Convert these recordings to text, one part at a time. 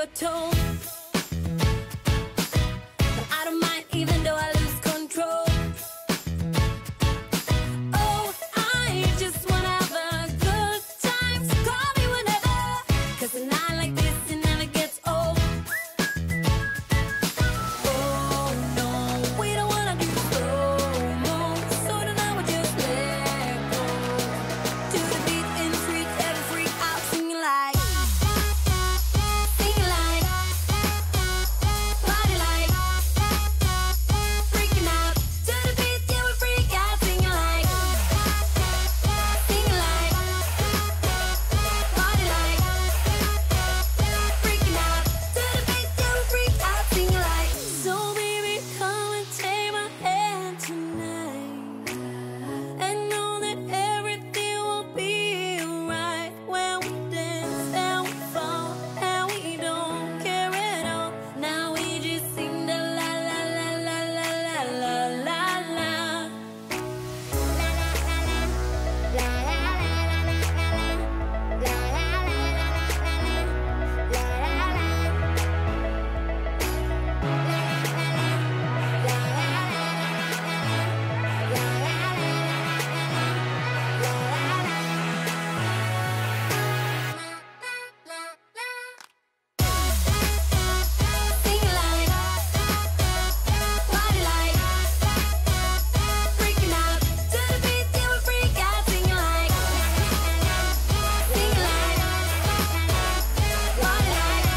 your tone. But I don't mind even though I lose control. Oh, I just wanna have a good time, so call me whenever, 'cause a night like this, it never gets old. Oh no, we don't wanna do slow-mo, so tonight we just let go. To the beat and freak, every freak out, singing like, party like, freaking out. To the beat, yeah, we freak out, singing like, party like, freaking out. To the beat, yeah, we freak out, singing like. So baby, come and take my hand tonight, and know that everything will be alright when we dance and we fall and we don't care at all. Now we just sing the la la la la la la la la la. Sing like, party like, freaking out. To the beat, yeah, we freak out, singing like, party like,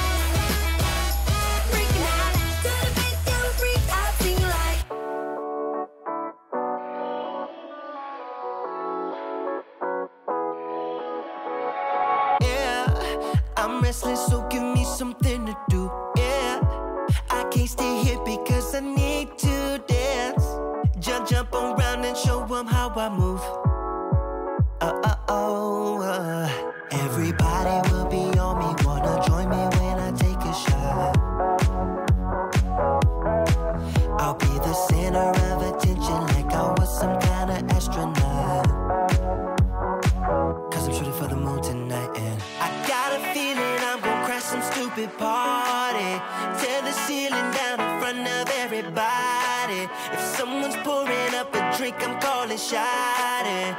freaking out. To the beat, yeah, we freak out, singing like. Yeah, I'm restless, so give me something to do. Yeah, I can't stay here because I need to dance. Jump around and show 'em how I move. Everybody will be on me, wanna join me when I take a shot. I'll be the center of attention like I was some kind of astronaut. 'Cause I'm shooting for the moon tonight, and I got a feeling I'm gonna crash some stupid party. Tear the ceiling down in front of everybody. If someone's pouring up a drink, I'm calling shawty.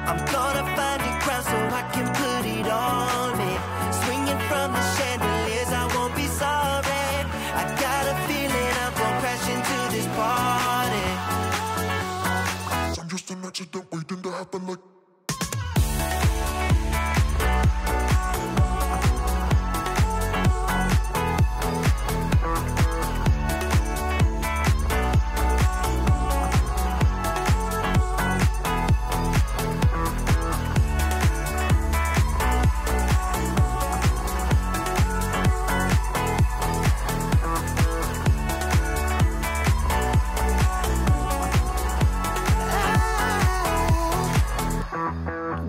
I'm gonna find a crown so I can put it on me. Swinging from the chandeliers, I won't be sorry. I got a feeling I'm gonna crash into this party. I'm just an accident waiting to happen like.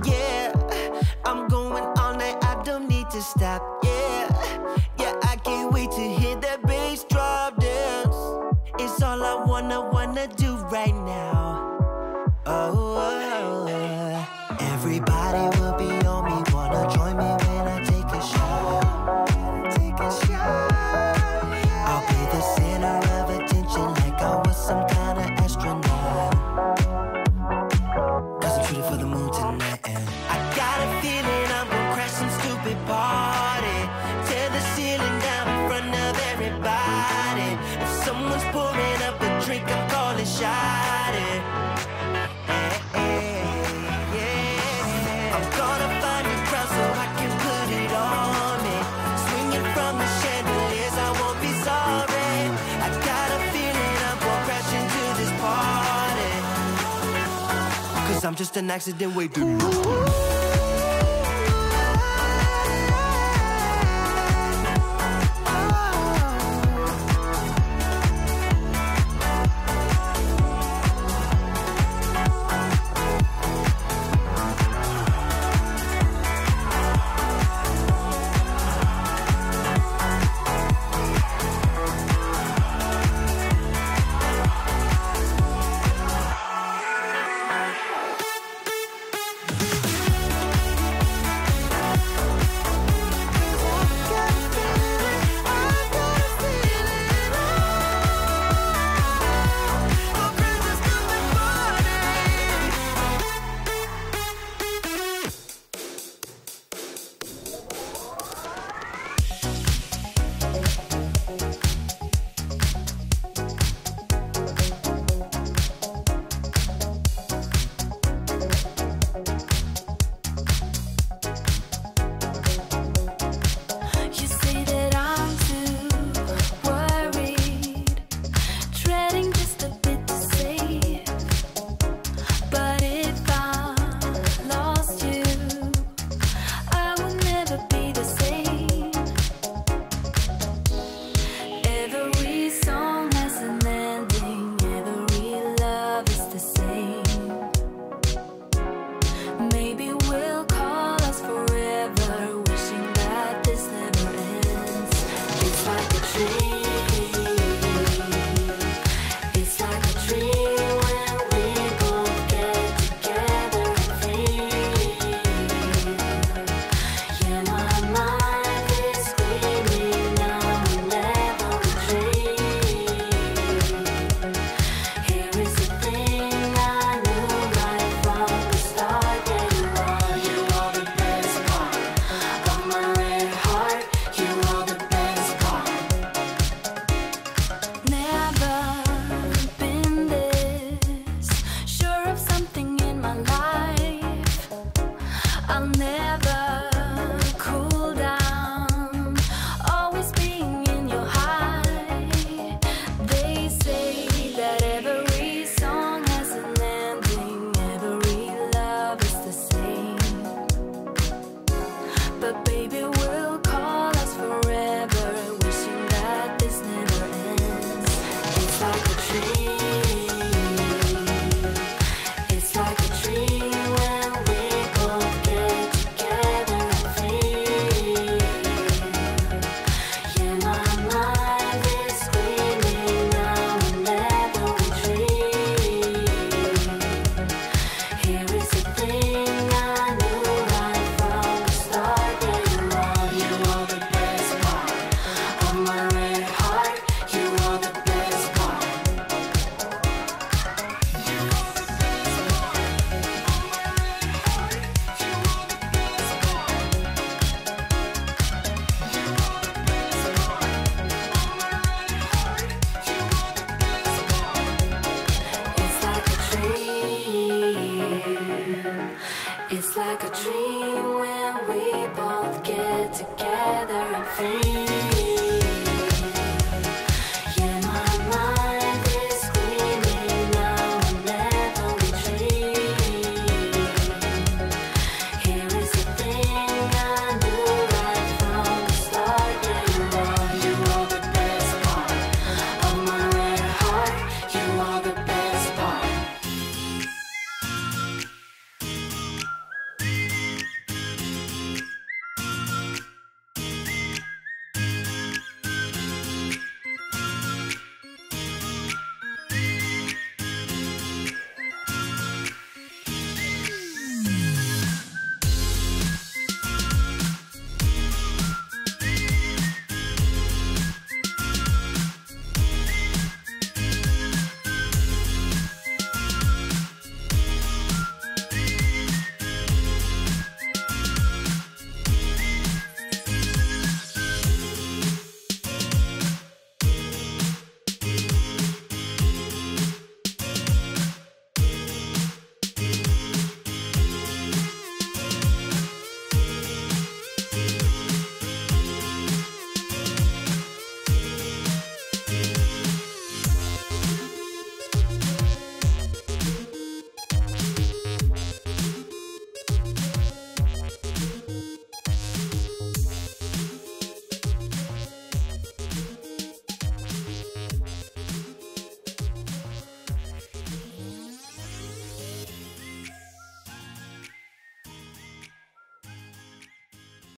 Yeah, I'm going all night, I don't need to stop. Yeah, yeah, I can't wait to hear that bass drop dance. It's all I wanna do right now. Everybody will be on me, wanna join me when I take a shot. I'll be the center of attention like I was some kind of astronaut. 'Cause I'm shooting for the moon tonight, and I got a feeling I'm gonna crash some stupid party. Tear the ceiling down in front of everybody. If someone's pouring up a drink, I'm calling shawty. I'm gonna find a crowd so I can put it on me. Swinging from the chandeliers, I won't be sorry. I got a feeling I'm gonna crash into this party. 'Cause I'm just an accident waiting. like a dream when we both get together and free.